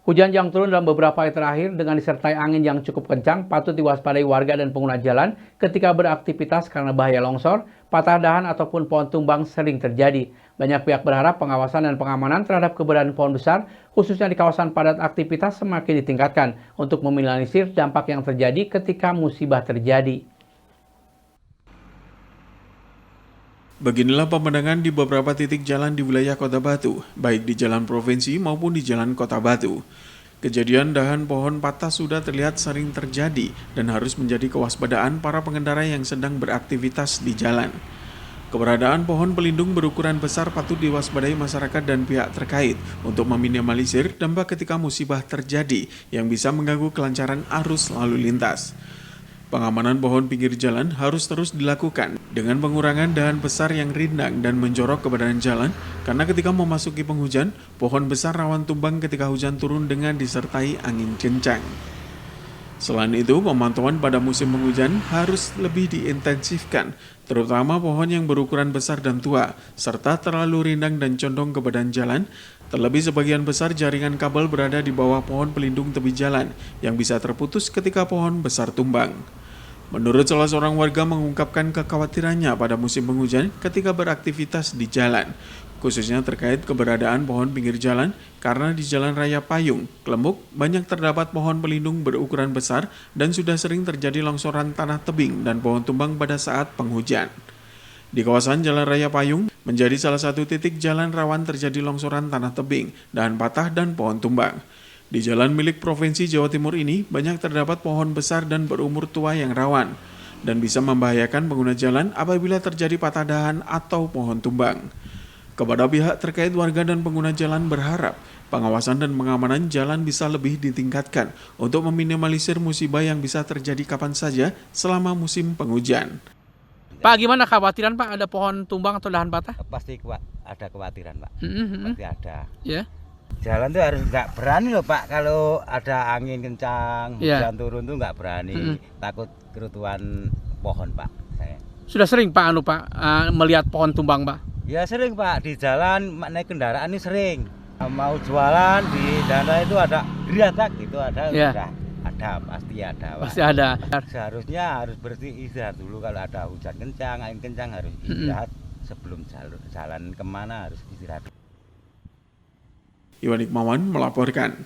Hujan yang turun dalam beberapa hari terakhir dengan disertai angin yang cukup kencang patut diwaspadai warga dan pengguna jalan ketika beraktivitas karena bahaya longsor, patah dahan ataupun pohon tumbang sering terjadi. Banyak pihak berharap pengawasan dan pengamanan terhadap keberadaan pohon besar, khususnya di kawasan padat aktivitas, semakin ditingkatkan untuk meminimalisir dampak yang terjadi ketika musibah terjadi. Beginilah pemandangan di beberapa titik jalan di wilayah Kota Batu, baik di jalan provinsi maupun di jalan Kota Batu. Kejadian dahan pohon patah sudah terlihat sering terjadi dan harus menjadi kewaspadaan para pengendara yang sedang beraktivitas di jalan. Keberadaan pohon pelindung berukuran besar patut diwaspadai masyarakat dan pihak terkait untuk meminimalisir dampak ketika musibah terjadi yang bisa mengganggu kelancaran arus lalu lintas. Pengamanan pohon pinggir jalan harus terus dilakukan dengan pengurangan dahan besar yang rindang dan menjorok ke badan jalan karena ketika memasuki penghujan, pohon besar rawan tumbang ketika hujan turun dengan disertai angin kencang. Selain itu, pemantauan pada musim penghujan harus lebih diintensifkan, terutama pohon yang berukuran besar dan tua, serta terlalu rindang dan condong ke badan jalan, terlebih sebagian besar jaringan kabel berada di bawah pohon pelindung tepi jalan yang bisa terputus ketika pohon besar tumbang. Menurut salah seorang warga mengungkapkan kekhawatirannya pada musim penghujan ketika beraktivitas di jalan, khususnya terkait keberadaan pohon pinggir jalan karena di Jalan Raya Payung, Klembuk, banyak terdapat pohon pelindung berukuran besar dan sudah sering terjadi longsoran tanah tebing dan pohon tumbang pada saat penghujan. Di kawasan Jalan Raya Payung menjadi salah satu titik jalan rawan terjadi longsoran tanah tebing, dahan patah dan pohon tumbang. Di jalan milik Provinsi Jawa Timur ini banyak terdapat pohon besar dan berumur tua yang rawan dan bisa membahayakan pengguna jalan apabila terjadi patah dahan atau pohon tumbang. Kepada pihak terkait, warga dan pengguna jalan berharap pengawasan dan pengamanan jalan bisa lebih ditingkatkan untuk meminimalisir musibah yang bisa terjadi kapan saja selama musim penghujan. Pak, gimana khawatiran Pak ada pohon tumbang atau dahan patah? Pasti ada kekhawatiran, Pak. Pasti ada. Ya. Jalan tuh harus nggak berani loh, Pak. Kalau ada angin kencang, hujan turun tuh nggak berani. Takut keruntuhan pohon, Pak. Saya. Sudah sering Pak melihat pohon tumbang, Pak? Ya sering, Pak. Di jalan naik kendaraan ini sering. Mau jualan di dana itu ada geratak gitu, ada. Ya. Ada, pasti ada, Pak. Pasti ada. Seharusnya harus istirahat dulu kalau ada hujan kencang, angin kencang harus istirahat sebelum jalan kemana harus istirahat. Iwan Hikmawan melaporkan.